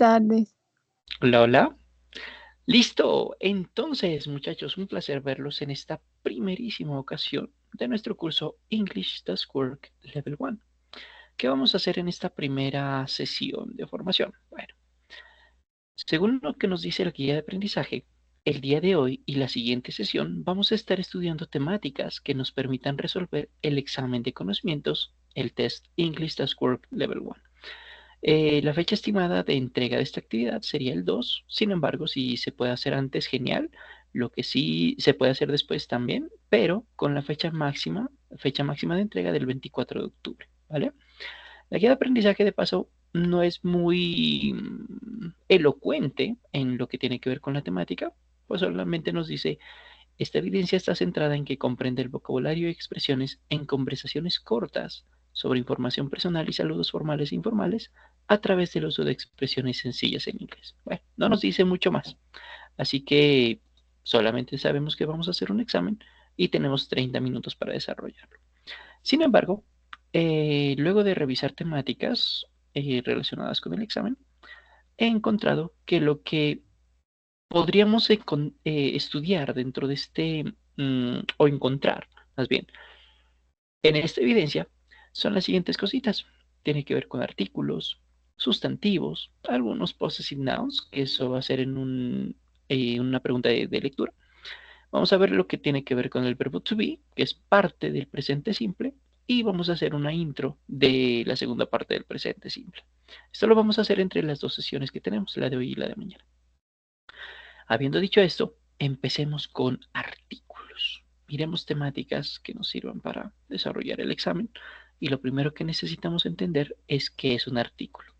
tardes. Hola, hola. Listo. Entonces, muchachos, un placer verlos en esta primerísima ocasión de nuestro curso English Does Work Level 1. ¿Qué vamos a hacer en esta primera sesión de formación? Bueno, según lo que nos dice la guía de aprendizaje, el día de hoy y la siguiente sesión vamos a estar estudiando temáticas que nos permitan resolver el examen de conocimientos, el test English Does Work Level 1. La fecha estimada de entrega de esta actividad sería el 2. Sin embargo, si se puede hacer antes, genial. Lo que sí se puede hacer después también, pero con la fecha máxima de entrega del 24 de octubre, ¿vale? La guía de aprendizaje, de paso, no es muy elocuente en lo que tiene que ver con la temática, pues solamente nos dice: esta evidencia está centrada en que comprende el vocabulario y expresiones en conversaciones cortas sobre información personal y saludos formales e informales a través del uso de expresiones sencillas en inglés. Bueno, no nos dice mucho más, así que solamente sabemos que vamos a hacer un examen y tenemos 30 minutos para desarrollarlo. Sin embargo, luego de revisar temáticas relacionadas con el examen, he encontrado que lo que podríamos estudiar dentro de o encontrar, más bien, en esta evidencia, son las siguientes cositas. Tiene que ver con artículos, sustantivos, algunos possessive nouns, que eso va a ser una pregunta de lectura. Vamos a ver lo que tiene que ver con el verbo to be, que es parte del presente simple, y vamos a hacer una intro de la segunda parte del presente simple. Esto lo vamos a hacer entre las dos sesiones que tenemos, la de hoy y la de mañana. Habiendo dicho esto, empecemos con artículos. Miremos temáticas que nos sirvan para desarrollar el examen, y lo primero que necesitamos entender es qué es un artículo.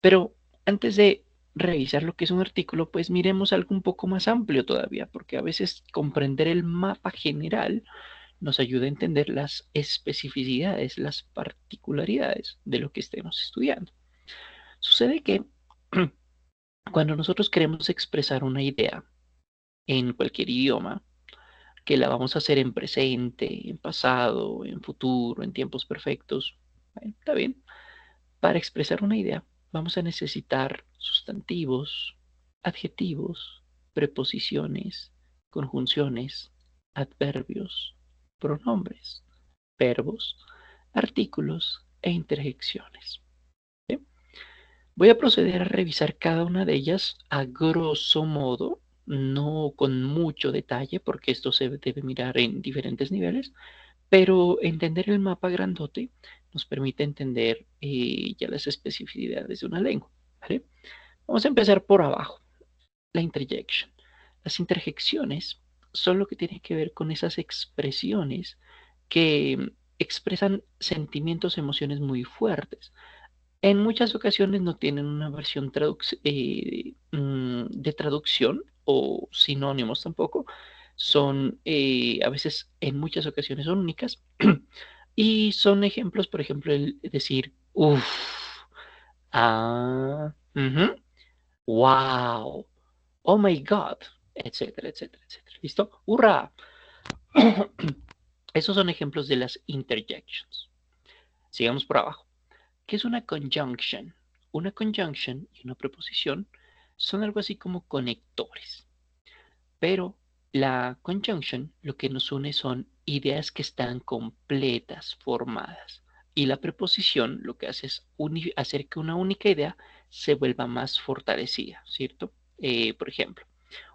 Pero antes de revisar lo que es un artículo, pues miremos algo un poco más amplio todavía, porque a veces comprender el mapa general nos ayuda a entender las especificidades, las particularidades de lo que estemos estudiando. Sucede que cuando nosotros queremos expresar una idea en cualquier idioma, que la vamos a hacer en presente, en pasado, en futuro, en tiempos perfectos. Bueno, está bien. Para expresar una idea vamos a necesitar sustantivos, adjetivos, preposiciones, conjunciones, adverbios, pronombres, verbos, artículos e interjecciones. ¿Sí? Voy a proceder a revisar cada una de ellas a grosso modo, no con mucho detalle, porque esto se debe mirar en diferentes niveles, pero entender el mapa grandote nos permite entender ya las especificidades de una lengua, ¿vale? Vamos a empezar por abajo, la interjection. Las interjecciones son lo que tiene que ver con esas expresiones que expresan sentimientos, emociones muy fuertes. En muchas ocasiones no tienen una versión de traducción o sinónimos tampoco. Son a veces, en muchas ocasiones, son únicas. Y son ejemplos, por ejemplo, el decir, uff, ah, wow, oh my god, etcétera, etcétera, etcétera. ¿Listo? ¡Hurra! Esos son ejemplos de las interjections. Sigamos por abajo. ¿Qué es una conjunction? Una conjunction y una preposición son algo así como conectores, pero la conjunction lo que nos une son ideas que están completas, formadas, y la preposición lo que hace es hacer que una única idea se vuelva más fortalecida, ¿cierto? Por ejemplo,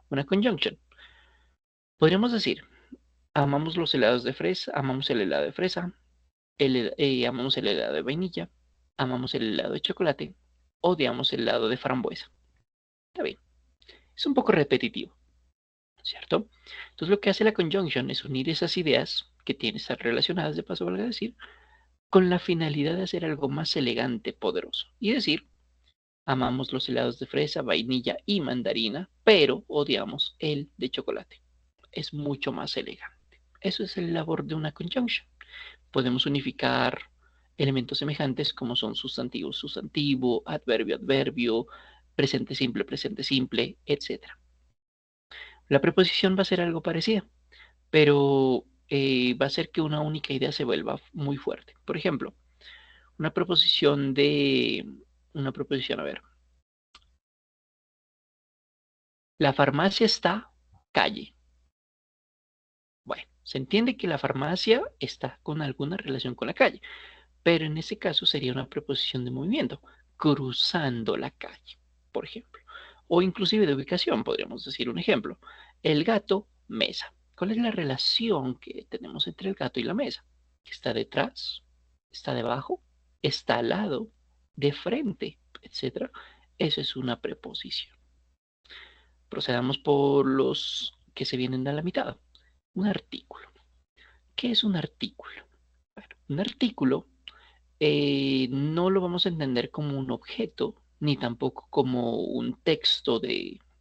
una conjunction. Podríamos decir, amamos los helados de fresa, amamos el helado de fresa, amamos el helado de vainilla, amamos el helado de chocolate, odiamos el helado de frambuesa. Está bien, es un poco repetitivo, ¿cierto? Entonces lo que hace la conjunction es unir esas ideas que tienen estar relacionadas, de paso valga decir, con la finalidad de hacer algo más elegante, poderoso. Y decir, amamos los helados de fresa, vainilla y mandarina, pero odiamos el de chocolate. Es mucho más elegante. Eso es el labor de una conjunction. Podemos unificar elementos semejantes como son sustantivo, sustantivo, adverbio, adverbio, presente simple, etc. La preposición va a ser algo parecida, pero va a ser que una única idea se vuelva muy fuerte. Por ejemplo, una proposición, a ver, La farmacia está calle. Bueno, se entiende que la farmacia está con alguna relación con la calle, pero en ese caso sería una preposición de movimiento, cruzando la calle, por ejemplo. O inclusive de ubicación, podríamos decir un ejemplo. El gato, mesa. ¿Cuál es la relación que tenemos entre el gato y la mesa? ¿Está detrás? ¿Está debajo? ¿Está al lado? ¿De frente? Etcétera. Eso es una preposición. Procedamos por los que se vienen a la mitad. Un artículo. ¿Qué es un artículo? Bueno, un artículo no lo vamos a entender como un objeto, ni tampoco como un texto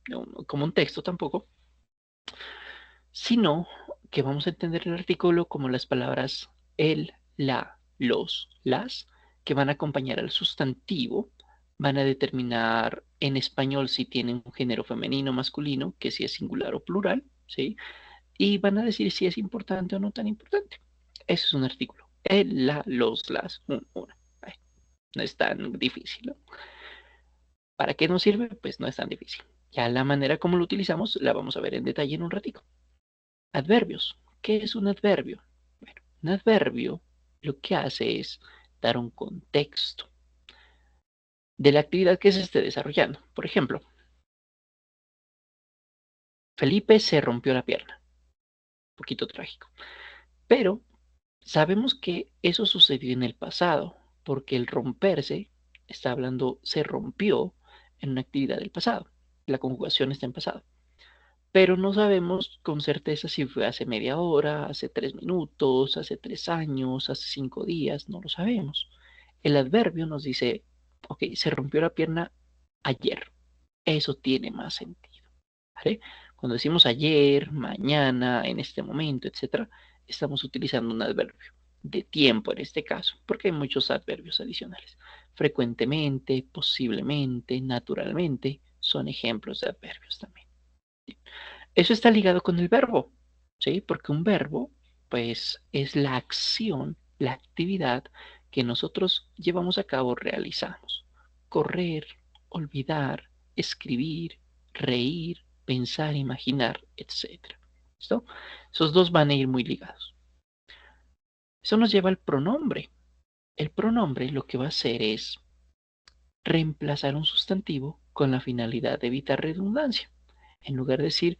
no, como un texto tampoco, sino que vamos a entender el artículo como las palabras el, la, los, las, que van a acompañar al sustantivo, van a determinar en español si tienen un género femenino o masculino, que si es singular o plural, ¿sí? Y van a decir si es importante o no tan importante. Eso es un artículo. El, la, los, las, una. Ay, no es tan difícil, ¿no? ¿Para qué nos sirve? Pues no es tan difícil. Ya la manera como lo utilizamos la vamos a ver en detalle en un ratito. Adverbios. ¿Qué es un adverbio? Bueno, un adverbio lo que hace es dar un contexto de la actividad que se esté desarrollando. Por ejemplo, Felipe se rompió la pierna. Un poquito trágico. Pero sabemos que eso sucedió en el pasado, porque el romperse está hablando, se rompió en una actividad del pasado. La conjugación está en pasado. Pero no sabemos con certeza si fue hace media hora, hace 3 minutos, hace 3 años, hace 5 días, no lo sabemos. El adverbio nos dice, ok, se rompió la pierna ayer. Eso tiene más sentido, ¿vale? Cuando decimos ayer, mañana, en este momento, etcétera, estamos utilizando un adverbio de tiempo en este caso, porque hay muchos adverbios adicionales. Frecuentemente, posiblemente, naturalmente, son ejemplos de adverbios también. Eso está ligado con el verbo, ¿sí? Porque un verbo, pues, es la acción, la actividad que nosotros llevamos a cabo, realizamos. Correr, olvidar, escribir, reír, pensar, imaginar, etcétera. ¿Listo? Esos dos van a ir muy ligados. Eso nos lleva al pronombre. El pronombre lo que va a hacer es reemplazar un sustantivo con la finalidad de evitar redundancia. En lugar de decir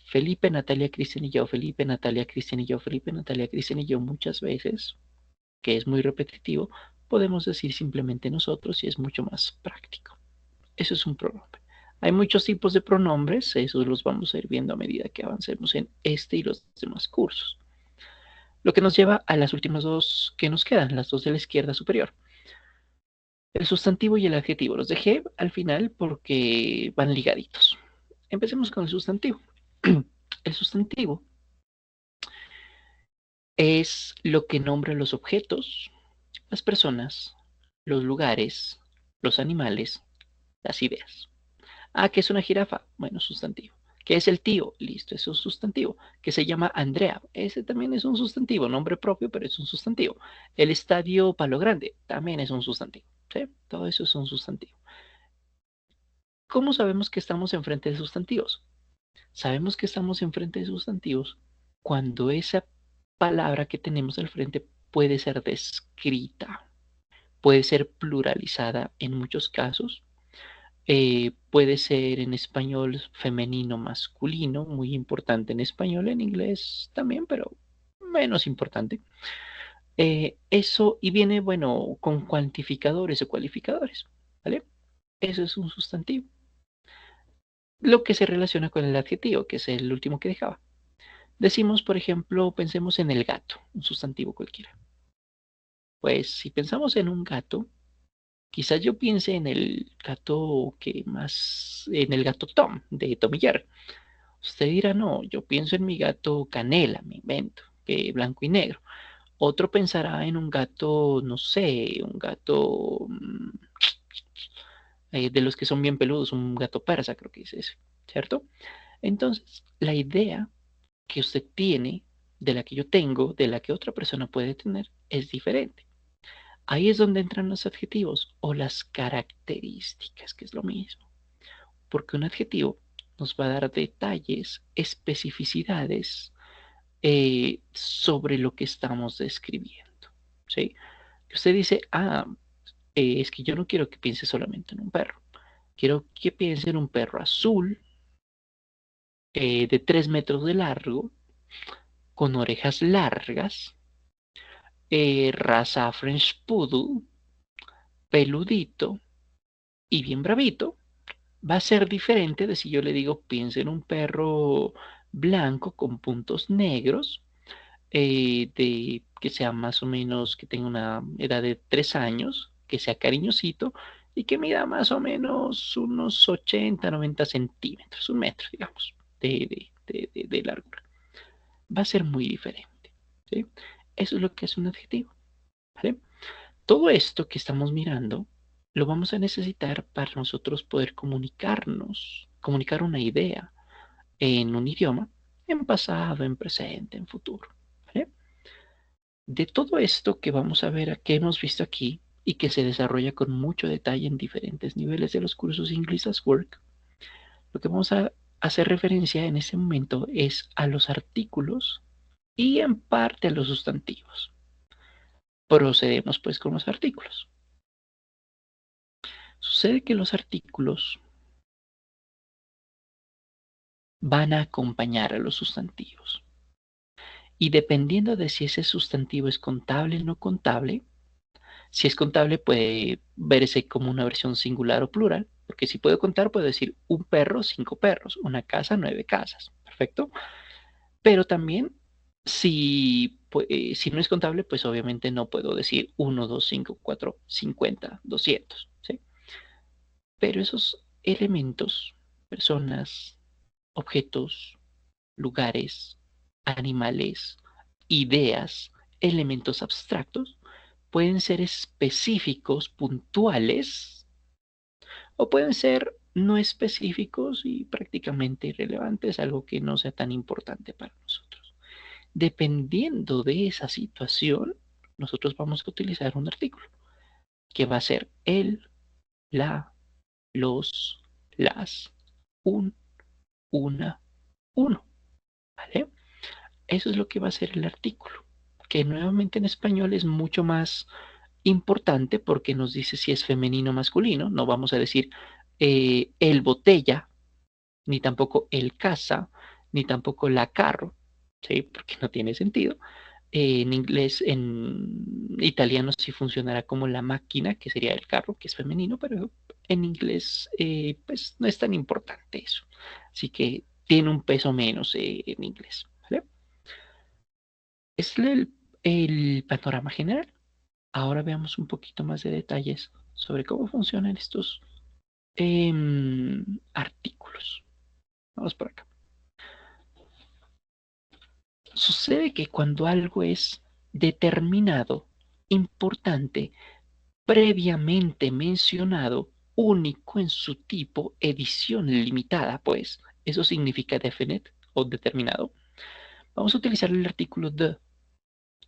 Felipe, Natalia, Cristian y yo, Felipe, Natalia, Cristian y yo, Felipe, Natalia, Cristian y yo muchas veces, que es muy repetitivo, podemos decir simplemente nosotros y es mucho más práctico. Eso es un pronombre. Hay muchos tipos de pronombres, esos los vamos a ir viendo a medida que avancemos en este y los demás cursos. Lo que nos lleva a las últimas dos que nos quedan, las dos de la izquierda superior. El sustantivo y el adjetivo. Los dejé al final porque van ligaditos. Empecemos con el sustantivo. El sustantivo es lo que nombra los objetos, las personas, los lugares, los animales, las ideas. Ah, ¿qué es una jirafa? Bueno, sustantivo. ¿Qué es el tío? Listo, es un sustantivo. ¿Que se llama Andrea? Ese también es un sustantivo, nombre propio, pero es un sustantivo. El estadio Palo Grande también es un sustantivo. ¿Sí? Todo eso es un sustantivo. ¿Cómo sabemos que estamos enfrente de sustantivos? Sabemos que estamos enfrente de sustantivos cuando esa palabra que tenemos al frente puede ser descrita, puede ser pluralizada en muchos casos, puede ser en español femenino, masculino, muy importante en español, en inglés también, pero menos importante. Eso y viene, bueno, con cuantificadores o cualificadores, ¿vale? Eso es un sustantivo. Lo que se relaciona con el adjetivo, que es el último que dejaba. Decimos, por ejemplo, pensemos en el gato, un sustantivo cualquiera. Pues si pensamos en un gato, quizás yo piense en el gato que más, en el gato Tom, de Tom y Jerry. Usted dirá, no, yo pienso en mi gato Canela, me invento, que blanco y negro. Otro pensará en un gato, no sé, un gato de los que son bien peludos, un gato persa, creo que es ese, ¿cierto? Entonces, la idea que usted tiene, de la que yo tengo, de la que otra persona puede tener, es diferente. Ahí es donde entran los adjetivos o las características, que es lo mismo. Porque un adjetivo nos va a dar detalles, especificidades sobre lo que estamos describiendo. ¿Sí? Usted dice, es que yo no quiero que piense solamente en un perro. Quiero que piense en un perro azul, de 3 metros de largo, con orejas largas, raza French Poodle, peludito y bien bravito. Va a ser diferente de si yo le digo piense en un perro blanco con puntos negros, de que sea más o menos, que tenga una edad de 3 años, que sea cariñosito y que mida más o menos unos 80, 90 centímetros, un metro, digamos, de largura. Va a ser muy diferente. ¿Sí? Eso es lo que es un adjetivo. ¿Vale? Todo esto que estamos mirando lo vamos a necesitar para nosotros poder comunicarnos, comunicar una idea en un idioma, en pasado, en presente, en futuro. ¿Vale? De todo esto que vamos a ver, que hemos visto aquí y que se desarrolla con mucho detalle en diferentes niveles de los cursos English as Work, lo que vamos a hacer referencia en este momento es a los artículos y en parte a los sustantivos. Procedemos pues con los artículos. Sucede que los artículos van a acompañar a los sustantivos. Y dependiendo de si ese sustantivo es contable o no contable, si es contable puede verse como una versión singular o plural, porque si puedo contar puedo decir un perro, 5 perros, una casa, 9 casas. Perfecto. Pero también si no es contable, pues obviamente no puedo decir 1, 2, 5, 4, 50, 200. ¿Sí? Pero esos elementos, personas, objetos, lugares, animales, ideas, elementos abstractos, pueden ser específicos, puntuales, o pueden ser no específicos y prácticamente irrelevantes, algo que no sea tan importante para nosotros. Dependiendo de esa situación, nosotros vamos a utilizar un artículo, que va a ser el, la, los, las, un, una, uno. ¿Vale? Eso es lo que va a ser el artículo, que nuevamente en español es mucho más importante porque nos dice si es femenino o masculino. No vamos a decir el botella, ni tampoco el casa, ni tampoco la carro, ¿sí? Porque no tiene sentido. En inglés, en italiano sí funcionará como la máquina, que sería el carro, que es femenino, pero en inglés pues no es tan importante eso. Así que tiene un peso menos en inglés. ¿Vale? Es el panorama general. Ahora veamos un poquito más de detalles sobre cómo funcionan estos artículos. Vamos por acá. Sucede que cuando algo es determinado, importante, previamente mencionado, único en su tipo, edición limitada, pues, eso significa definite o determinado. Vamos a utilizar el artículo the,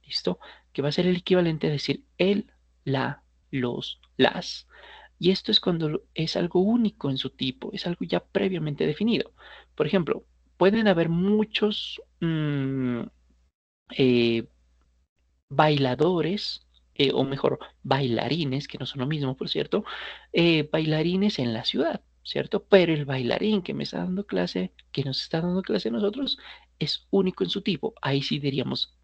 ¿listo? Que va a ser el equivalente a decir el, la, los, las. Y esto es cuando es algo único en su tipo, es algo ya previamente definido. Por ejemplo, pueden haber muchos eh, bailadores, o mejor, bailarines, que no son lo mismo, por cierto, bailarines en la ciudad, ¿cierto? Pero el bailarín que me está dando clase, que nos está dando clase a nosotros, es único en su tipo. Ahí sí diríamos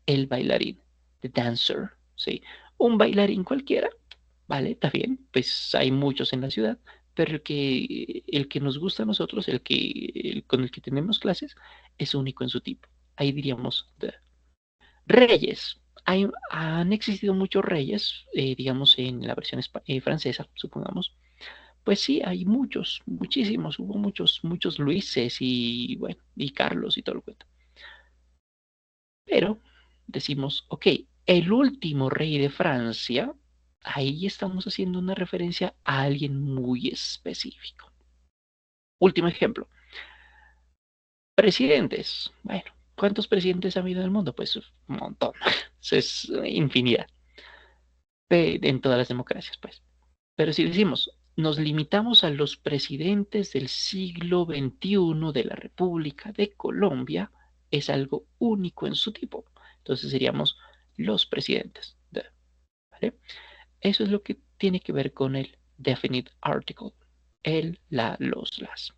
el bailarín, the dancer, ¿sí? Un bailarín cualquiera, ¿vale? Está bien, pues hay muchos en la ciudad, pero el que nos gusta a nosotros, con el que tenemos clases, es único en su tipo. Ahí diríamos the reyes. Han existido muchos reyes, digamos en la versión francesa, supongamos. Pues sí, hay muchos, muchísimos, hubo muchos, muchos Luises y bueno, y Carlos y todo el cuento. Pero decimos, ok, el último rey de Francia, ahí estamos haciendo una referencia a alguien muy específico. Último ejemplo, presidentes. Bueno, ¿cuántos presidentes ha habido en el mundo? Pues un montón, es infinidad, en todas las democracias, pues. Pero si decimos nos limitamos a los presidentes del siglo XXI de la República de Colombia, es algo único en su tipo. Entonces seríamos los presidentes. ¿Vale? Eso es lo que tiene que ver con el definite article. El, la, los, las.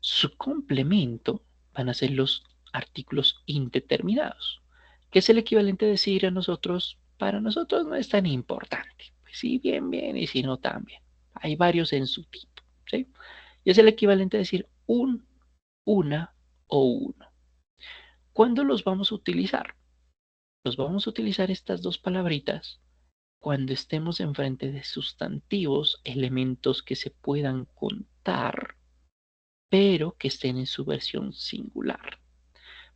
Su complemento van a ser los artículos indeterminados, que es el equivalente a decir a nosotros, para nosotros no es tan importante. Pues sí, bien, bien, y si no, también. Hay varios en su tipo, ¿sí? Y es el equivalente a decir un, una o uno. ¿Cuándo los vamos a utilizar? Los vamos a utilizar estas dos palabritas cuando estemos enfrente de sustantivos, elementos que se puedan contar, pero que estén en su versión singular.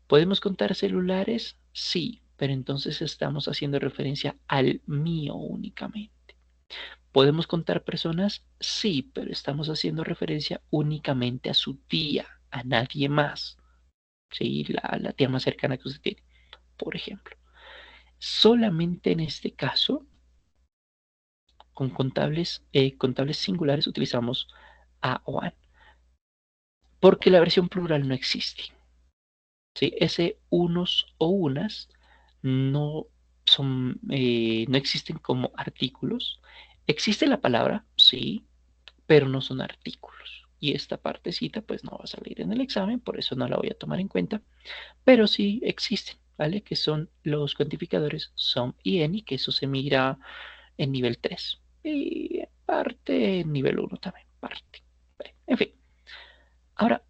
¿Podemos contar celulares? Sí, pero entonces estamos haciendo referencia al mío únicamente. ¿Podemos contar personas? Sí, pero estamos haciendo referencia únicamente a su tía, a nadie más. Sí, la tía más cercana que usted tiene, por ejemplo. Solamente en este caso, con contables singulares utilizamos a o an, porque la versión plural no existe. ¿Sí? Ese unos o unas no no existen como artículos. Existe la palabra, sí, pero no son artículos. Y esta partecita pues no va a salir en el examen, por eso no la voy a tomar en cuenta, pero sí existen, ¿vale? Que son los cuantificadores some y any, que eso se mira en nivel 3 y en parte en nivel 1 también, parte. Vale, en fin, ahora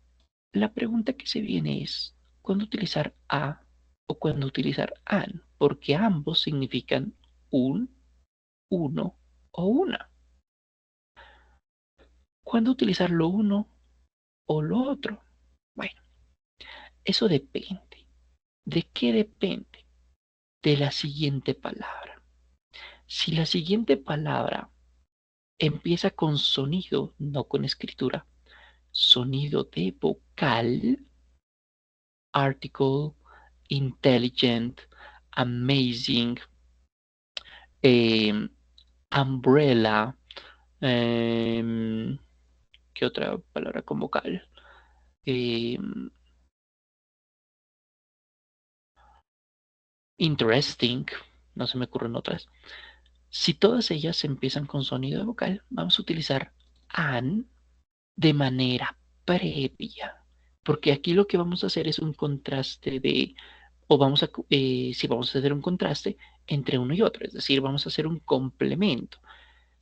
la pregunta que se viene es, ¿cuándo utilizar a o cuándo utilizar an? Porque ambos significan un, uno o una. ¿Cuándo utilizar lo uno o lo otro? Bueno, eso depende. ¿De qué depende? De la siguiente palabra. Si la siguiente palabra empieza con sonido, no con escritura, sonido de vocal, article, intelligent, amazing, eh, umbrella, eh, ¿qué otra palabra con vocal? Eh, interesting, no se me ocurren otras. Si todas ellas empiezan con sonido de vocal, vamos a utilizar an de manera previa, porque aquí lo que vamos a hacer es un contraste de, o vamos a, si vamos a hacer un contraste entre uno y otro, es decir, vamos a hacer un complemento.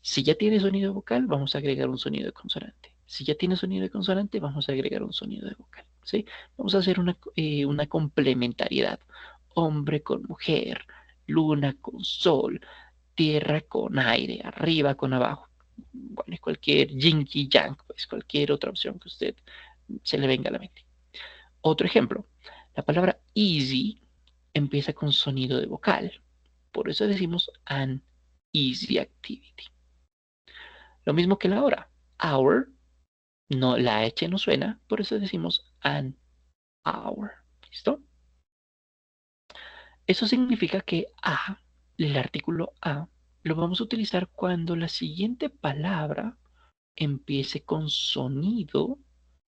Si ya tiene sonido vocal, vamos a agregar un sonido de consonante. Si ya tiene sonido de consonante, vamos a agregar un sonido de vocal. ¿Sí? Vamos a hacer una complementariedad. Hombre con mujer, luna con sol, tierra con aire, arriba con abajo. Bueno, cualquier yin y yang, pues cualquier otra opción que usted se le venga a la mente. Otro ejemplo, la palabra easy empieza con sonido de vocal. Por eso decimos an easy activity. Lo mismo que la hora. Hour, no, la H no suena, por eso decimos an hour. ¿Listo? Eso significa que a, el artículo a, lo vamos a utilizar cuando la siguiente palabra empiece con sonido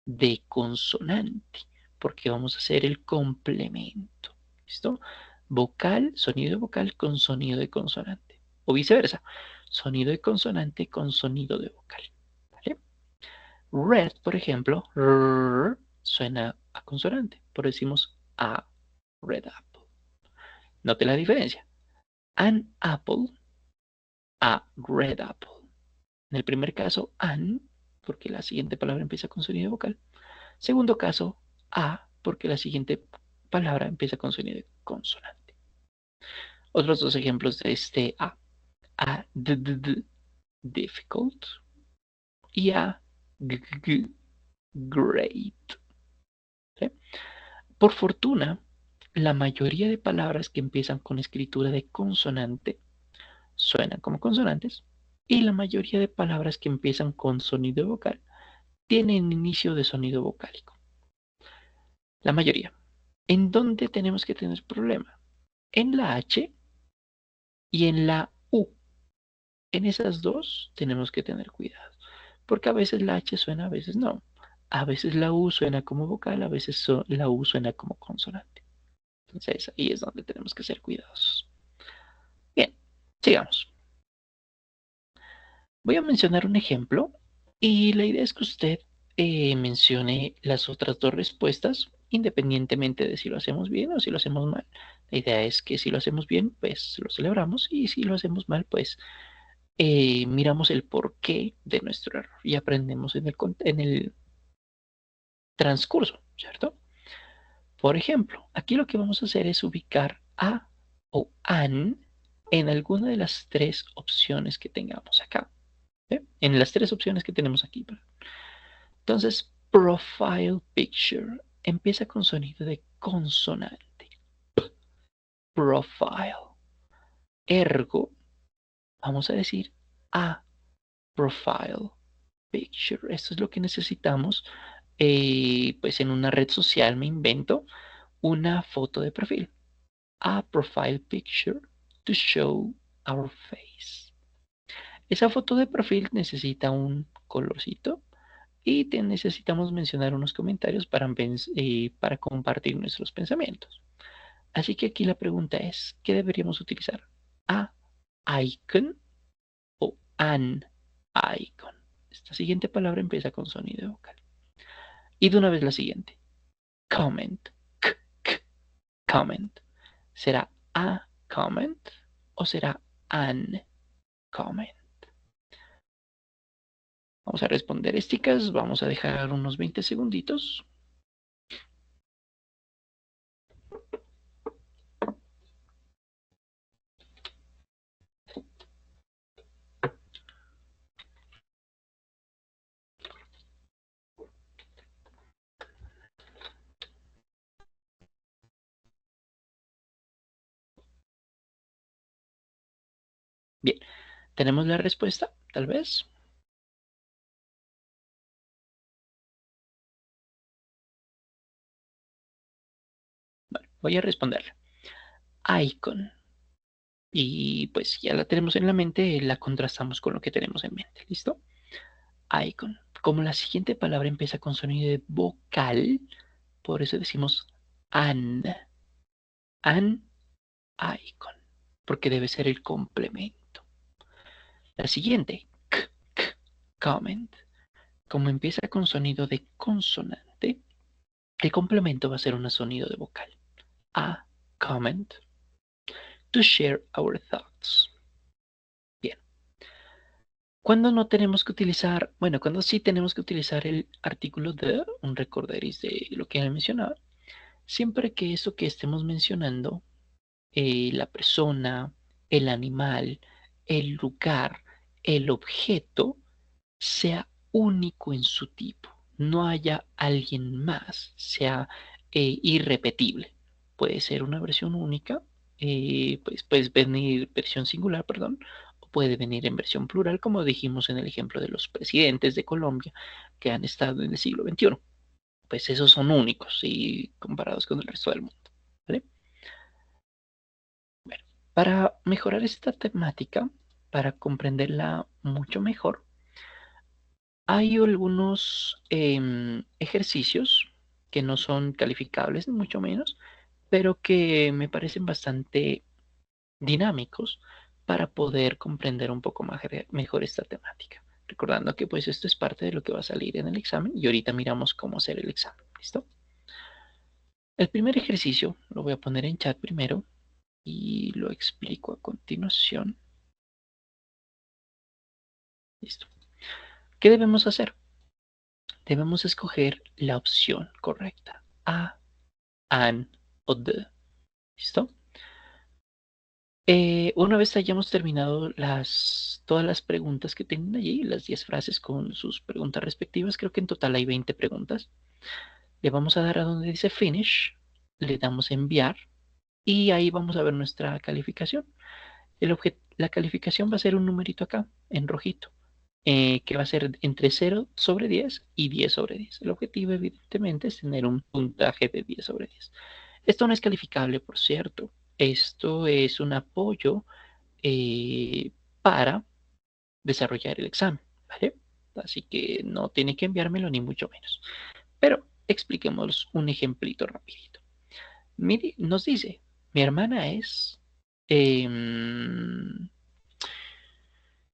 de consonante, porque vamos a hacer el complemento. ¿Listo? Vocal, sonido vocal con sonido de consonante. O viceversa, sonido de consonante con sonido de vocal. ¿Vale? Red, por ejemplo, suena a consonante, por eso decimos a red apple. Note la diferencia. An apple, a red apple. En el primer caso, an, porque la siguiente palabra empieza con sonido vocal. Segundo caso, a, porque la siguiente palabra empieza con sonido de consonante. Otros dos ejemplos de este a difficult y a great. ¿Sí? Por fortuna, la mayoría de palabras que empiezan con escritura de consonante suenan como consonantes y la mayoría de palabras que empiezan con sonido vocal tienen inicio de sonido vocálico. La mayoría. ¿En dónde tenemos que tener problema? En la H y en la U. En esas dos tenemos que tener cuidado, porque a veces la H suena, a veces no. A veces la U suena como vocal, a veces la U suena como consonante. Entonces ahí es donde tenemos que ser cuidadosos. Bien, sigamos. Voy a mencionar un ejemplo y la idea es que usted mencione las otras dos respuestas independientemente de si lo hacemos bien o si lo hacemos mal. La idea es que si lo hacemos bien, pues lo celebramos y si lo hacemos mal, pues miramos el porqué de nuestro error y aprendemos en el transcurso, ¿cierto? Por ejemplo, aquí lo que vamos a hacer es ubicar a o an en alguna de las tres opciones que tengamos acá. ¿Eh? En las tres opciones que tenemos aquí. Entonces, profile picture empieza con sonido de consonante. Profile. Ergo, vamos a decir a profile picture. Esto es lo que necesitamos. Pues en una red social me invento una foto de perfil. A profile picture to show our face. Esa foto de perfil necesita un colorcito y necesitamos mencionar unos comentarios para compartir nuestros pensamientos. Así que aquí la pregunta es, ¿qué deberíamos utilizar? ¿A icon o an icon? Esta siguiente palabra empieza con sonido vocal. Y de una vez la siguiente. Comment. K, k, comment. ¿Será a comment o será an comment? Vamos a responder esticas, vamos a dejar unos 20 segunditos. Bien, ¿tenemos la respuesta? Tal vez. Bueno, voy a responderle. Icon. Y pues ya la tenemos en la mente, la contrastamos con lo que tenemos en mente. ¿Listo? Icon. Como la siguiente palabra empieza con sonido de vocal, por eso decimos an. An icon. Porque debe ser el complemento. La siguiente, k, k, comment. Como empieza con sonido de consonante, el complemento va a ser un sonido de vocal. A comment. To share our thoughts. Bien. Cuando no tenemos que utilizar, bueno, cuando sí tenemos que utilizar el artículo de, un recorderis de lo que he mencionado, siempre que eso que estemos mencionando, la persona, el animal, el lugar, el objeto, sea único en su tipo, no haya alguien más, sea irrepetible. Puede ser una versión única, pues puede venir versión singular, perdón, o puede venir en versión plural, como dijimos en el ejemplo de los presidentes de Colombia que han estado en el siglo XXI. Pues esos son únicos y comparados con el resto del mundo. ¿Vale? Bueno, para mejorar esta temática, para comprenderla mucho mejor, hay algunos ejercicios que no son calificables, ni mucho menos, pero que me parecen bastante dinámicos para poder comprender un poco mejor esta temática. Recordando que pues esto es parte de lo que va a salir en el examen y ahorita miramos cómo hacer el examen. ¿Listo? El primer ejercicio lo voy a poner en chat primero y lo explico a continuación. Listo. ¿Qué debemos hacer? Debemos escoger la opción correcta. A, an o the. ¿Listo? Una vez hayamos terminado todas las preguntas que tienen allí, las 10 frases con sus preguntas respectivas, creo que en total hay 20 preguntas, le vamos a dar a donde dice finish, le damos enviar y ahí vamos a ver nuestra calificación. La calificación va a ser un numerito acá, en rojito, que va a ser entre 0/10 y 10/10. El objetivo, evidentemente, es tener un puntaje de 10/10. Esto no es calificable, por cierto. Esto es un apoyo para desarrollar el examen, ¿vale? Así que no tiene que enviármelo ni mucho menos. Pero expliquemos un ejemplito rapidito. Miri nos dice, mi hermana es eh,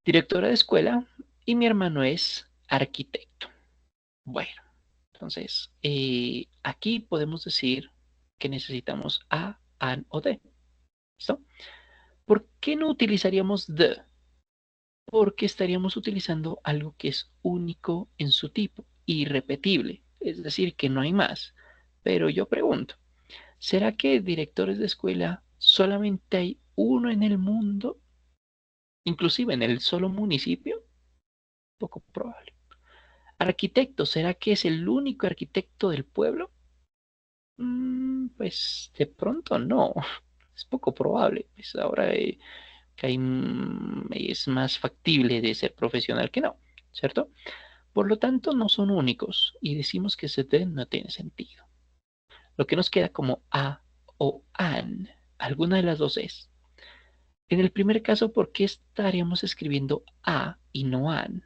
directora de escuela y mi hermano es arquitecto. Bueno, entonces aquí podemos decir que necesitamos a, an o de. ¿Listo? ¿Por qué no utilizaríamos the? Porque estaríamos utilizando algo que es único en su tipo, irrepetible, es decir, que no hay más. Pero yo pregunto, ¿será que directores de escuela solamente hay uno en el mundo? Inclusive en el solo municipio, poco probable. Arquitecto, ¿será que es el único arquitecto del pueblo? Pues de pronto no, es poco probable. Pues ahora que hay, es más factible de ser profesional que no, ¿cierto? Por lo tanto, no son únicos y decimos que ese de no tiene sentido. Lo que nos queda como a o an, alguna de las dos es. En el primer caso, ¿por qué estaríamos escribiendo a y no an?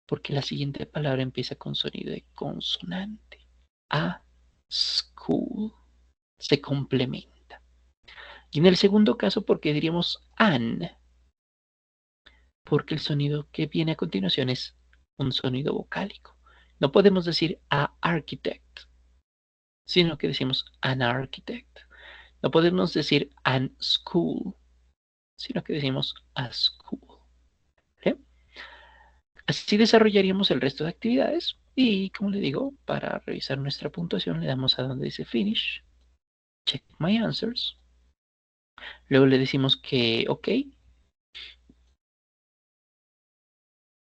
Porque la siguiente palabra empieza con sonido de consonante. A school se complementa. Y en el segundo caso, ¿por qué diríamos an? Porque el sonido que viene a continuación es un sonido vocálico. No podemos decir a architect, sino que decimos an architect. No podemos decir an school, sino que decimos a school. ¿Vale? Así desarrollaríamos el resto de actividades y, como le digo, para revisar nuestra puntuación le damos a donde dice finish, check my answers, luego le decimos que ok,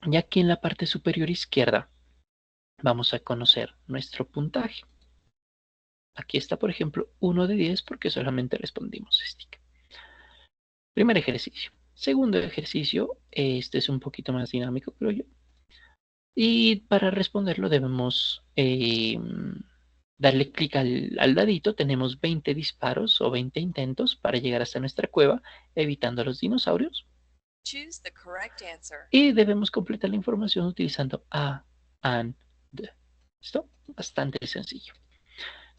y aquí en la parte superior izquierda vamos a conocer nuestro puntaje. Aquí está, por ejemplo, 1 de 10 porque solamente respondimos stick. Primer ejercicio. Segundo ejercicio, este es un poquito más dinámico, creo yo. Y para responderlo debemos darle clic al dadito. Tenemos 20 disparos o 20 intentos para llegar hasta nuestra cueva, evitando a los dinosaurios. Choose the correct answer. Y debemos completar la información utilizando a, and, the. ¿Listo? Bastante sencillo.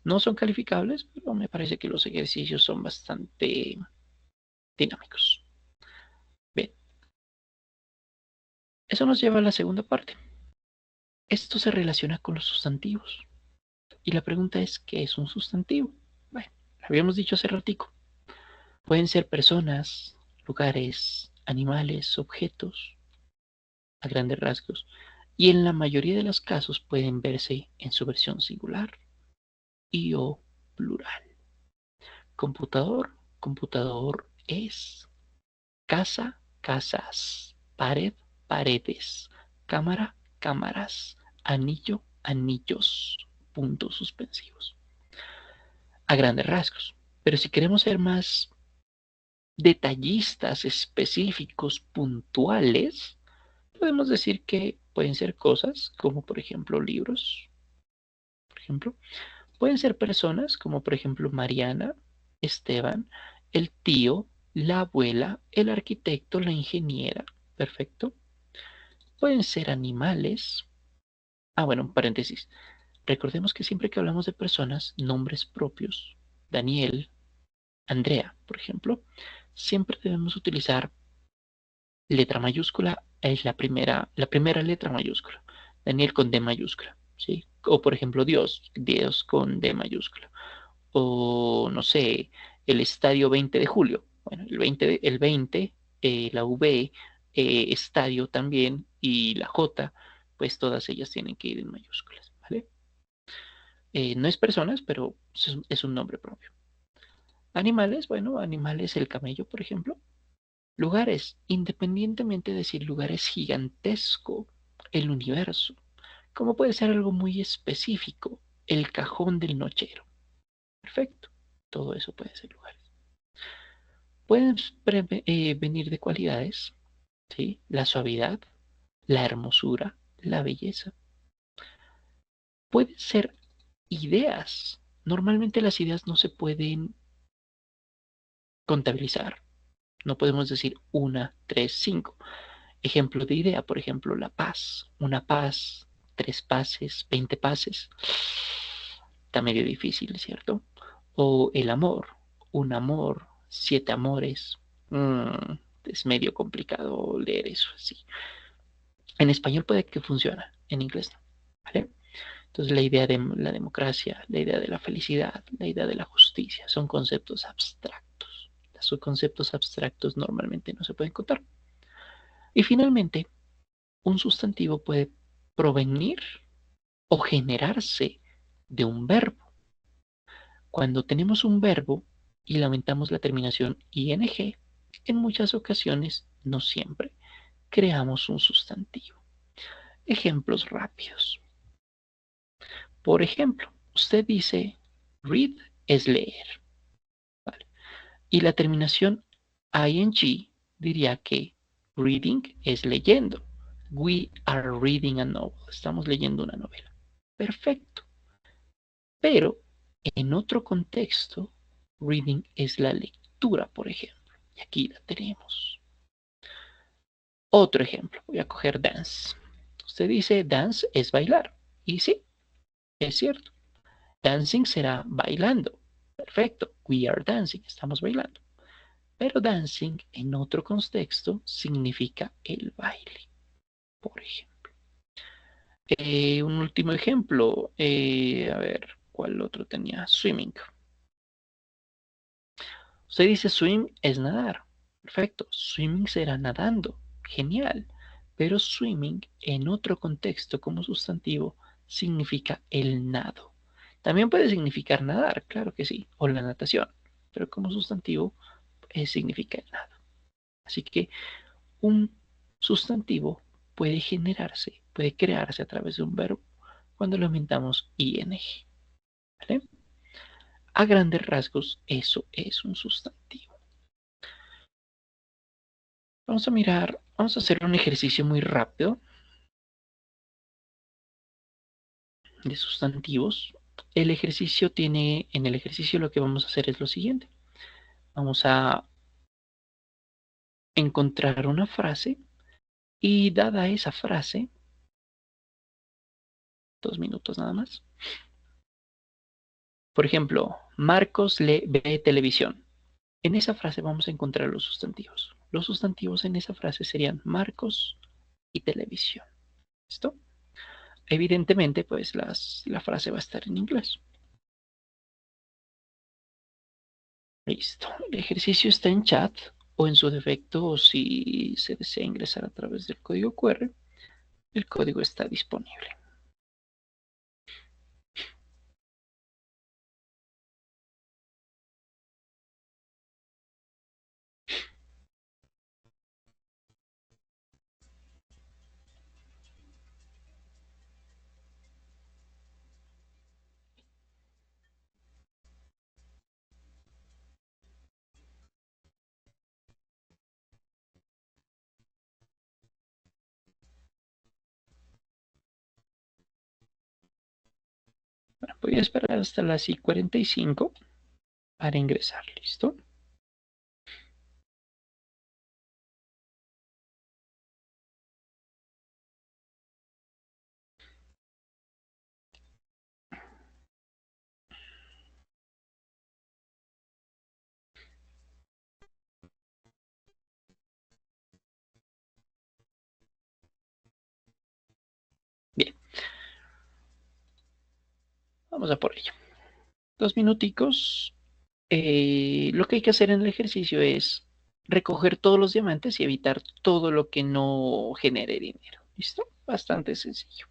No son calificables, pero me parece que los ejercicios son bastante dinámicos. Bien, eso nos lleva a la segunda parte. Esto se relaciona con los sustantivos. Y la pregunta es, ¿qué es un sustantivo? Bueno, lo habíamos dicho hace ratico. Pueden ser personas, lugares, animales, objetos, a grandes rasgos. Y en la mayoría de los casos pueden verse en su versión singular y o plural. Computador, computador es. Casa, casas. Pared, paredes. Cámara, cámaras. Anillo, anillos. Puntos suspensivos. A grandes rasgos. Pero si queremos ser más detallistas, específicos, puntuales, podemos decir que pueden ser cosas como por ejemplo libros, por ejemplo. Pueden ser personas como por ejemplo Mariana, Esteban, el tío, la abuela, el arquitecto, la ingeniera. Perfecto. Pueden ser animales. Bueno, un paréntesis. Recordemos que siempre que hablamos de personas, nombres propios, Daniel, Andrea, por ejemplo, siempre debemos utilizar letra mayúscula, es la primera letra mayúscula. Daniel con D mayúscula, ¿sí? O por ejemplo Dios, Dios con D mayúscula. O no sé, el estadio 20 de julio. Bueno, el 20 la V, estadio también y la J, pues todas ellas tienen que ir en mayúsculas, ¿vale? No es personas, pero es un nombre propio. Animales, bueno, animales, el camello, por ejemplo. Lugares, independientemente de si el lugar es gigantesco, el universo, como puede ser algo muy específico, el cajón del nochero. Perfecto, todo eso puede ser lugares. Pueden venir de cualidades, ¿sí? La suavidad, la hermosura, la belleza. Pueden ser ideas. Normalmente las ideas no se pueden contabilizar. No podemos decir una, tres, cinco. Ejemplo de idea, por ejemplo, la paz. Una paz, 3 pases, 20 pases. Está medio difícil, ¿cierto? O el amor. Un amor, 7 amores. Es medio complicado leer eso así. En español puede que funcione, en inglés no. ¿Vale? Entonces la idea de la democracia, la idea de la felicidad, la idea de la justicia son conceptos abstractos. Los conceptos abstractos normalmente no se pueden contar. Y finalmente, un sustantivo puede provenir o generarse de un verbo. Cuando tenemos un verbo y le aumentamos la terminación ing, en muchas ocasiones, no siempre, creamos un sustantivo. Ejemplos rápidos. Por ejemplo, usted dice read es leer, ¿vale? Y la terminación ing diría que reading es leyendo. We are reading a novel. Estamos leyendo una novela. Perfecto. Pero en otro contexto, reading es la lectura, por ejemplo. Y aquí la tenemos. Otro ejemplo, voy a coger dance. Usted dice dance es bailar. Y sí, es cierto. Dancing será bailando. Perfecto. We are dancing. Estamos bailando. Pero dancing en otro contexto significa el baile, por ejemplo. Un último ejemplo. A ver, ¿cuál otro tenía? Swimming. Usted dice swim es nadar. Perfecto. Swimming será nadando. Genial. Pero swimming en otro contexto como sustantivo significa el nado. También puede significar nadar, claro que sí, o la natación, pero como sustantivo significa el nado. Así que un sustantivo puede generarse, puede crearse a través de un verbo cuando lo aumentamos ing. ¿Vale? A grandes rasgos, eso es un sustantivo. Vamos a mirar, vamos a hacer un ejercicio muy rápido de sustantivos. El ejercicio tiene, en el ejercicio lo que vamos a hacer es lo siguiente. Vamos a encontrar una frase y dada esa frase, 2 minutos nada más. Por ejemplo, Marcos ve televisión. En esa frase vamos a encontrar los sustantivos. Los sustantivos en esa frase serían Marcos y televisión. ¿Listo? Evidentemente, pues la frase va a estar en inglés. Listo. El ejercicio está en chat o en su defecto, si se desea ingresar a través del código QR, el código está disponible. Bueno, voy a esperar hasta las I:45 para ingresar. ¿Listo? Bien, vamos a por ello. 2 minuticos. Lo que hay que hacer en el ejercicio es recoger todos los diamantes y evitar todo lo que no genere dinero. ¿Listo? Bastante sencillo.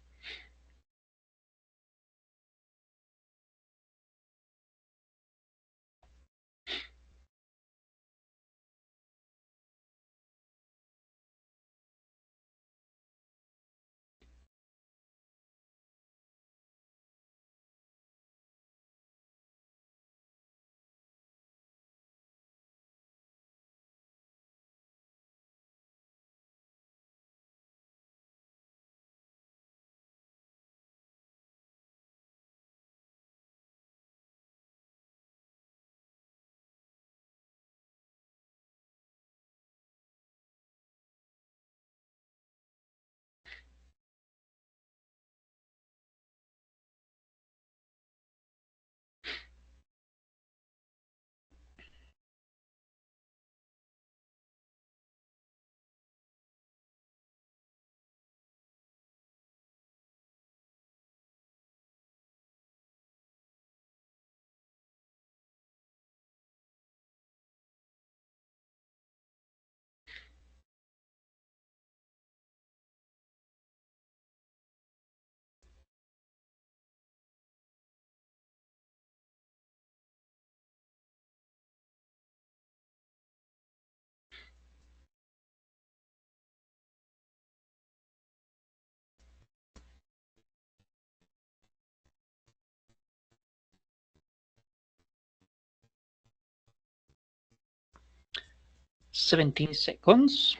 17 seconds.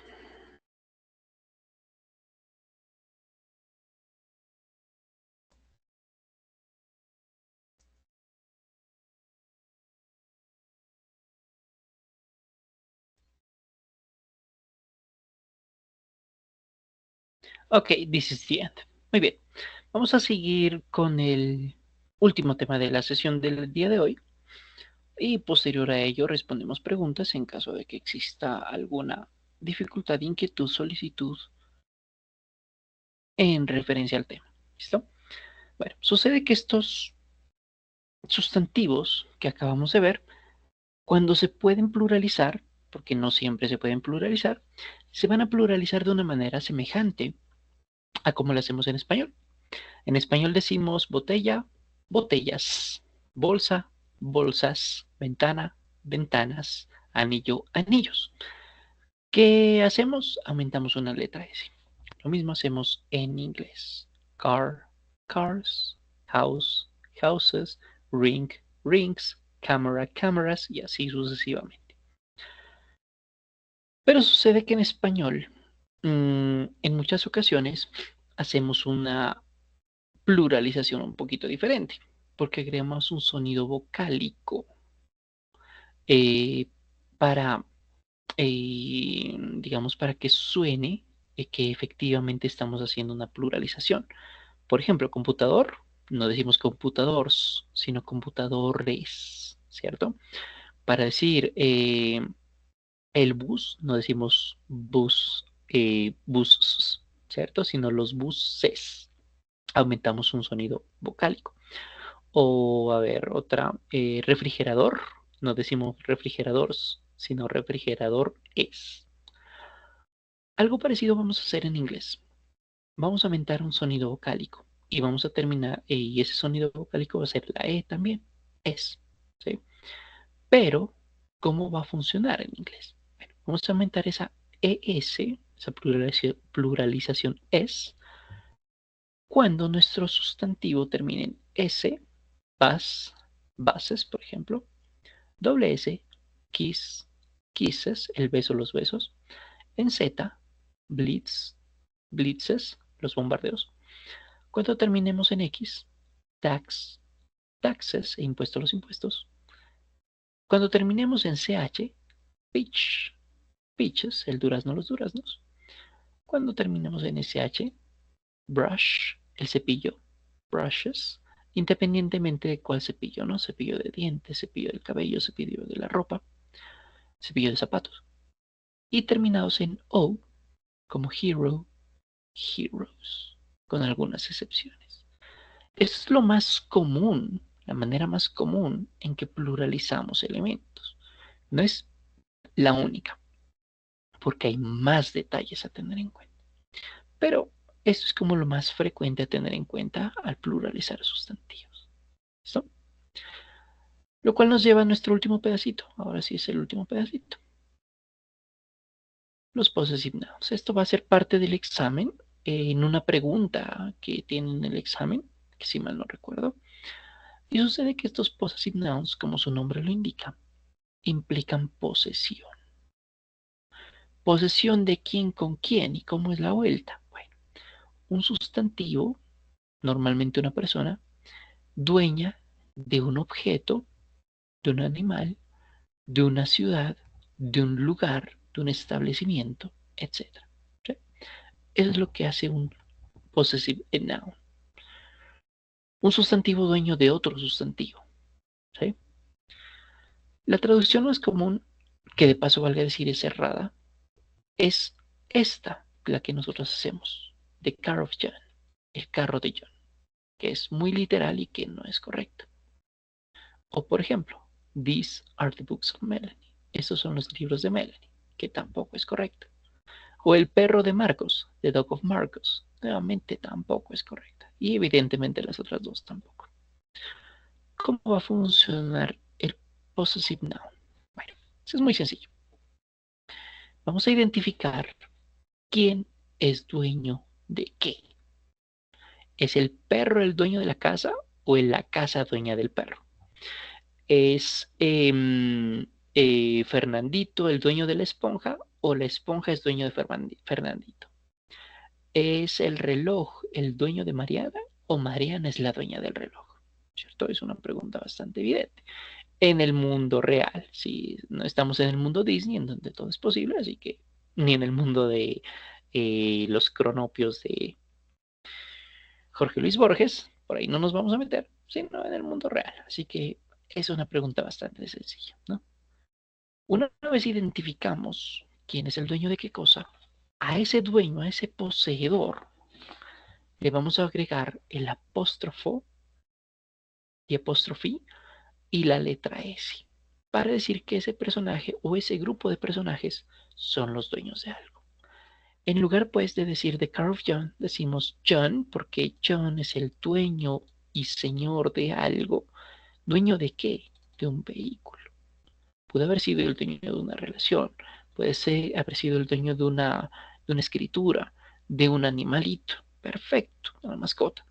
Ok, this is the end. Muy bien. Vamos a seguir con el último tema de la sesión del día de hoy. Y posterior a ello respondemos preguntas en caso de que exista alguna dificultad, inquietud, solicitud en referencia al tema. ¿Listo? Bueno, sucede que estos sustantivos que acabamos de ver, cuando se pueden pluralizar, porque no siempre se pueden pluralizar, se van a pluralizar de una manera semejante a como lo hacemos en español. En español decimos botella, botellas, bolsa, bolsas, ventana, ventanas, anillo, anillos. ¿Qué hacemos? Aumentamos una letra S. Lo mismo hacemos en inglés. Car, cars, house, houses, ring, rings, camera, cameras y así sucesivamente. Pero sucede que en español, en muchas ocasiones, hacemos una pluralización un poquito diferente, porque agregamos un sonido vocálico eh, para, digamos, para que suene que efectivamente estamos haciendo una pluralización. Por ejemplo, computador, no decimos computadores, sino computadores, ¿cierto? Para decir el bus, no decimos bus, ¿cierto? Sino los buses. Aumentamos un sonido vocálico. O, a ver, otra, refrigerador, no decimos refrigeradores, sino refrigerador es. Algo parecido vamos a hacer en inglés. Vamos a aumentar un sonido vocálico y vamos a terminar, y ese sonido vocálico va a ser la E también, es, ¿sí? Pero, ¿cómo va a funcionar en inglés? Bueno, vamos a aumentar esa ES, esa pluralización es, cuando nuestro sustantivo termine en S, vas, bases, por ejemplo, doble S, kiss, kisses, el beso, los besos, en Z, blitz, blitzes, los bombardeos. Cuando terminemos en X, tax, taxes e impuestos los impuestos. Cuando terminemos en CH, peach, peaches, el durazno los duraznos. Cuando terminemos en SH, brush, el cepillo, brushes, independientemente de cuál cepillo, ¿no? Cepillo de dientes, cepillo del cabello, cepillo de la ropa, cepillo de zapatos. Y terminados en O, como hero, heroes, con algunas excepciones. Es lo más común, la manera más común en que pluralizamos elementos. No es la única, porque hay más detalles a tener en cuenta. Pero esto es como lo más frecuente a tener en cuenta al pluralizar sustantivos. ¿Listo? Lo cual nos lleva a nuestro último pedacito. Ahora sí es el último pedacito. Los possessive nouns. Esto va a ser parte del examen en una pregunta que tienen en el examen, que si mal no recuerdo. Y sucede que estos possessive nouns, como su nombre lo indica, implican posesión. ¿Posesión de quién con quién y cómo es la vuelta? Bueno, un sustantivo, normalmente una persona, dueña de un objeto, de un animal, de una ciudad, de un lugar, de un establecimiento, etc. ¿Sí? Eso es lo que hace un possessive noun. Un sustantivo dueño de otro sustantivo. ¿Sí? La traducción más común, que de paso valga decir es errada, es esta, la que nosotros hacemos, The Car of John, el carro de John, que es muy literal y que no es correcto. O por ejemplo, These are the books of Melanie. Estos son los libros de Melanie, que tampoco es correcto. O el perro de Marcos, The Dog of Marcos, nuevamente tampoco es correcta. Y evidentemente las otras dos tampoco. ¿Cómo va a funcionar el possessive noun? Bueno, eso es muy sencillo. Vamos a identificar quién es dueño de qué. ¿Es el perro el dueño de la casa o es la casa dueña del perro? Es Fernandito el dueño de la esponja o la esponja es dueño de Fernandito. ¿Es el reloj el dueño de Mariana o Mariana es la dueña del reloj? ¿Cierto? Es una pregunta bastante evidente. En el mundo real, si no estamos en el mundo Disney, en donde todo es posible, así que ni en el mundo de los cronopios de Jorge Luis Borges, por ahí no nos vamos a meter, sino en el mundo real. Así que es una pregunta bastante sencilla, ¿no? Una vez identificamos quién es el dueño de qué cosa, a ese dueño, a ese poseedor, le vamos a agregar el apóstrofo y apóstrofe y la letra S para decir que ese personaje o ese grupo de personajes son los dueños de algo. En lugar pues de decir The Car of John, decimos John porque John es el dueño y señor de algo. ¿Dueño de qué? De un vehículo. Puede haber sido el dueño de una relación, puede ser, haber sido el dueño de una escritura, de un animalito. Perfecto, una mascota.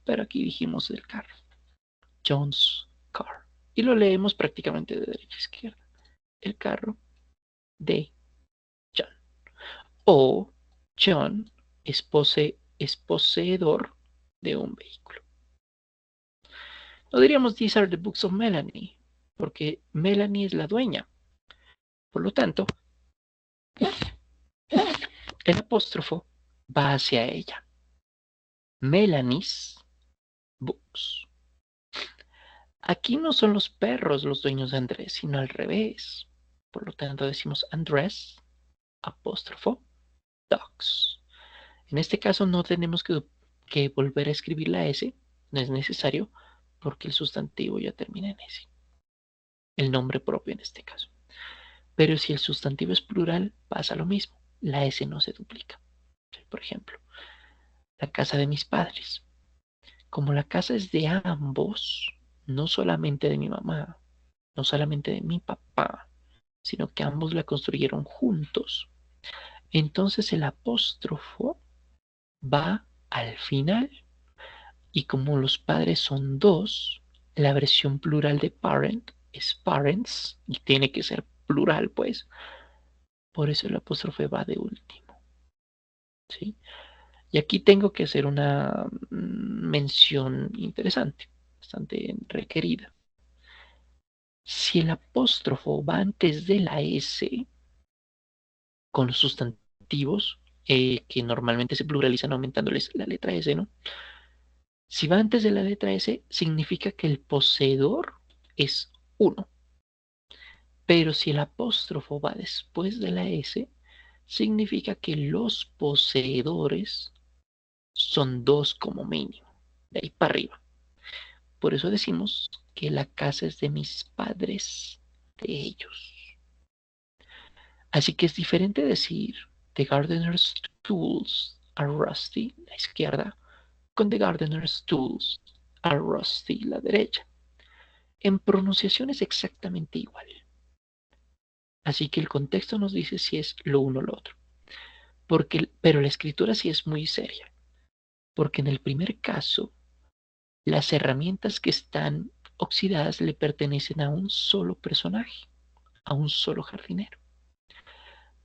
Pero aquí dijimos del carro. John's car. Y lo leemos prácticamente de derecha a izquierda. El carro de John. O John es poseedor de un vehículo. No diríamos these are the books of Melanie, porque Melanie es la dueña. Por lo tanto, el apóstrofo va hacia ella. Melanie's books. Aquí no son los perros los dueños de Andrés, sino al revés. Por lo tanto, decimos Andrés, apóstrofo, dogs. En este caso no tenemos que volver a escribir la S, no es necesario, porque el sustantivo ya termina en S. El nombre propio en este caso. Pero si el sustantivo es plural, pasa lo mismo. La S no se duplica. Por ejemplo, la casa de mis padres. Como la casa es de ambos, no solamente de mi mamá, no solamente de mi papá, sino que ambos la construyeron juntos. Entonces el apóstrofo va al final y como los padres son dos, la versión plural de parent es parents y tiene que ser plural, pues. Por eso el apóstrofe va de último, ¿sí? Y aquí tengo que hacer una mención interesante, bastante requerida. Si el apóstrofo va antes de la S con los sustantivos, que normalmente se pluralizan aumentándoles la letra S, ¿no? Si va antes de la letra S, significa que el poseedor es uno. Pero si el apóstrofo va después de la S, significa que los poseedores son dos como mínimo, de ahí para arriba. Por eso decimos que la casa es de mis padres, de ellos. Así que es diferente decir The gardener's tools are rusty, la izquierda, con The gardener's tools are rusty, la derecha. En pronunciación es exactamente igual. Así que el contexto nos dice si es lo uno o lo otro. Pero la escritura sí es muy seria. Porque en el primer caso, las herramientas que están oxidadas le pertenecen a un solo personaje, a un solo jardinero.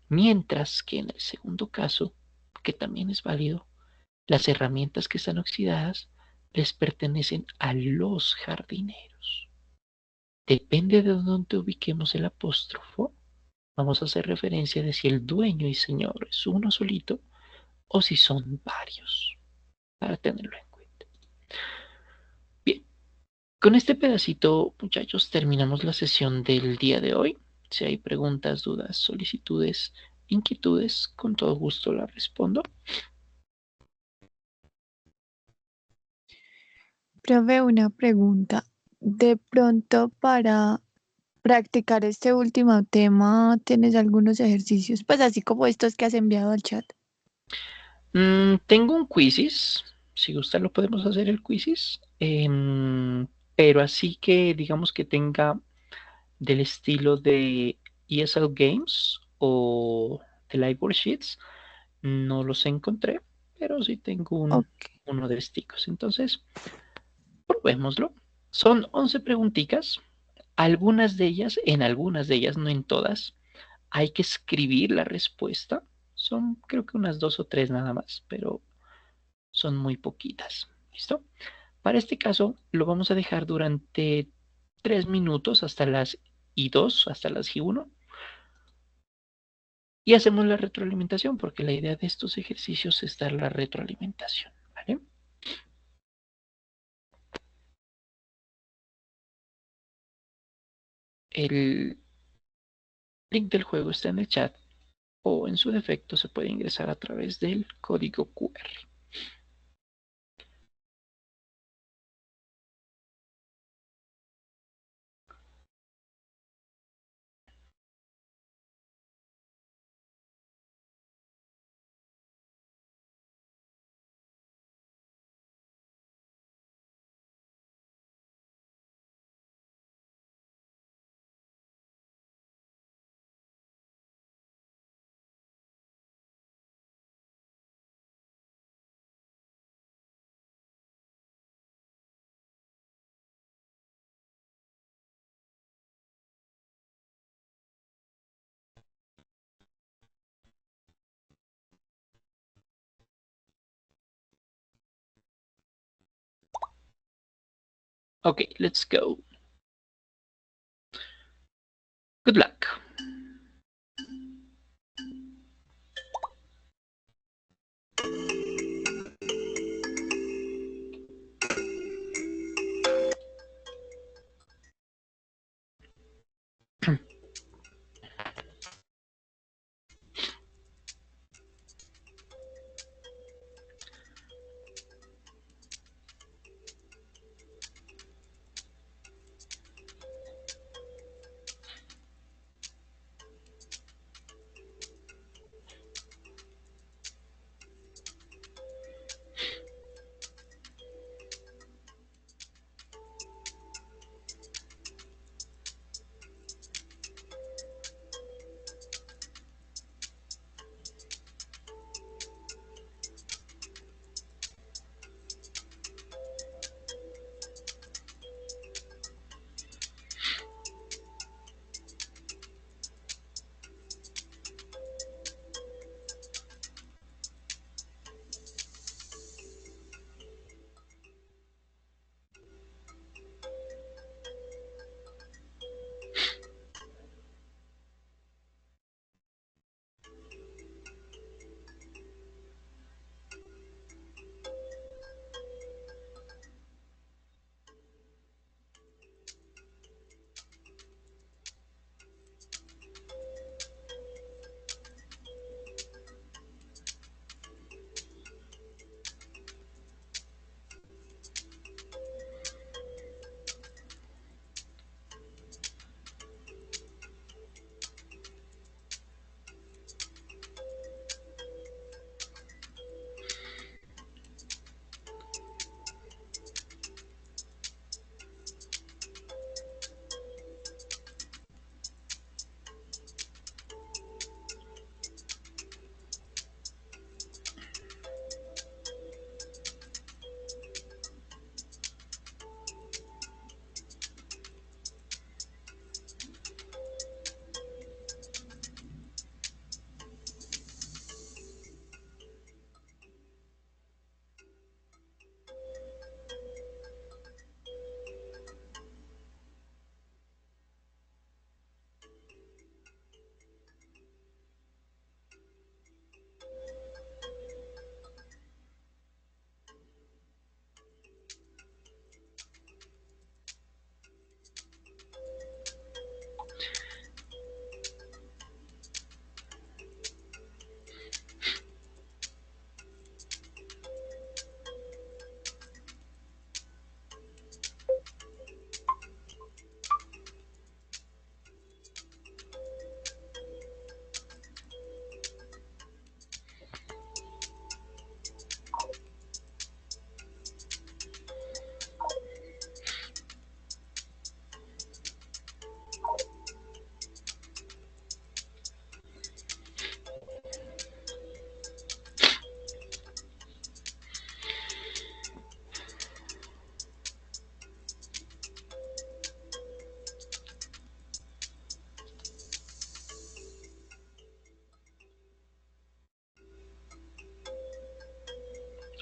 Mientras que en el segundo caso, que también es válido, las herramientas que están oxidadas les pertenecen a los jardineros. Depende de dónde ubiquemos el apóstrofo, vamos a hacer referencia de si el dueño y señor es uno solito o si son varios, para tenerlo en cuenta. Bien, con este pedacito, muchachos, terminamos la sesión del día de hoy. Si hay preguntas, dudas, solicitudes, inquietudes, con todo gusto las respondo. Profe, una pregunta. De pronto, para practicar este último tema, ¿tienes algunos ejercicios? Pues así como estos que has enviado al chat. Tengo un quizzes, si gusta lo podemos hacer el quizzes, pero así que digamos que tenga del estilo de ESL Games o de Live Worksheets, no los encontré, pero sí tengo Ok, uno de esticos. Entonces, probémoslo. Son 11 preguntitas. en algunas de ellas, no en todas, hay que escribir la respuesta. Son creo que unas 2 o 3 nada más, pero son muy poquitas. ¿Listo? Para este caso lo vamos a dejar durante 3 minutos hasta las I2, hasta las I1. Y hacemos la retroalimentación, porque la idea de estos ejercicios es dar la retroalimentación. ¿Vale? El link del juego está en el chat o en su defecto se puede ingresar a través del código QR. Okay, let's go. Good luck.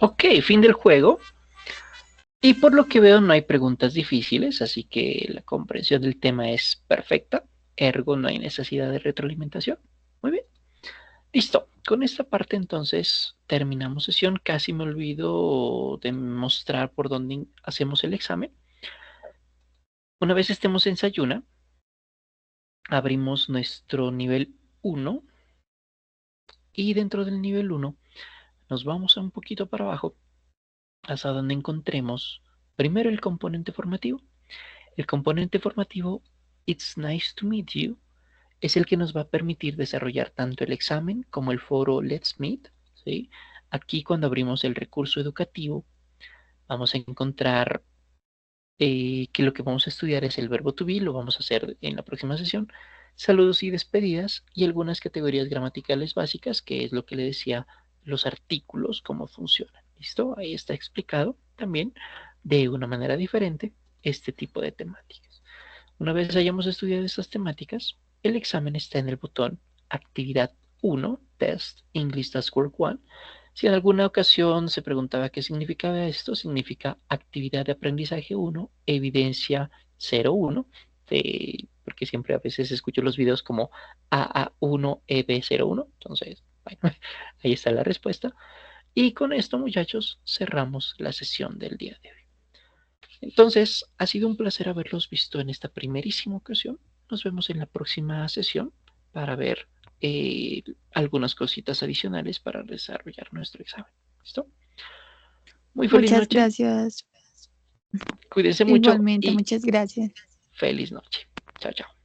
Ok, fin del juego. Y por lo que veo no hay preguntas difíciles, así que la comprensión del tema es perfecta. Ergo, no hay necesidad de retroalimentación. Muy bien. Listo. Con esta parte entonces terminamos sesión. Casi me olvido de mostrar por dónde hacemos el examen. Una vez estemos en Sayuna, abrimos nuestro nivel 1 y dentro del nivel 1 nos vamos a un poquito para abajo hasta donde encontremos primero el componente formativo. El componente formativo It's nice to meet you es el que nos va a permitir desarrollar tanto el examen como el foro Let's Meet, ¿sí? Aquí cuando abrimos el recurso educativo vamos a encontrar que lo que vamos a estudiar es el verbo to be, lo vamos a hacer en la próxima sesión, saludos y despedidas y algunas categorías gramaticales básicas, que es lo que le decía, los artículos, cómo funcionan. ¿Listo? Ahí está explicado también de una manera diferente este tipo de temáticas. Una vez hayamos estudiado estas temáticas, el examen está en el botón Actividad 1, Test, English Task Work 1. Si en alguna ocasión se preguntaba qué significaba esto, significa Actividad de Aprendizaje 1, Evidencia 01, porque siempre a veces escucho los videos como AA1, EB01, entonces, bueno, ahí está la respuesta. Y con esto, muchachos, cerramos la sesión del día de hoy. Entonces, ha sido un placer haberlos visto en esta primerísima ocasión. Nos vemos en la próxima sesión para ver algunas cositas adicionales para desarrollar nuestro examen. ¿Listo? Muy feliz Muchas noche. gracias. Cuídense mucho Igualmente, y muchas gracias. feliz noche. Chao, chao.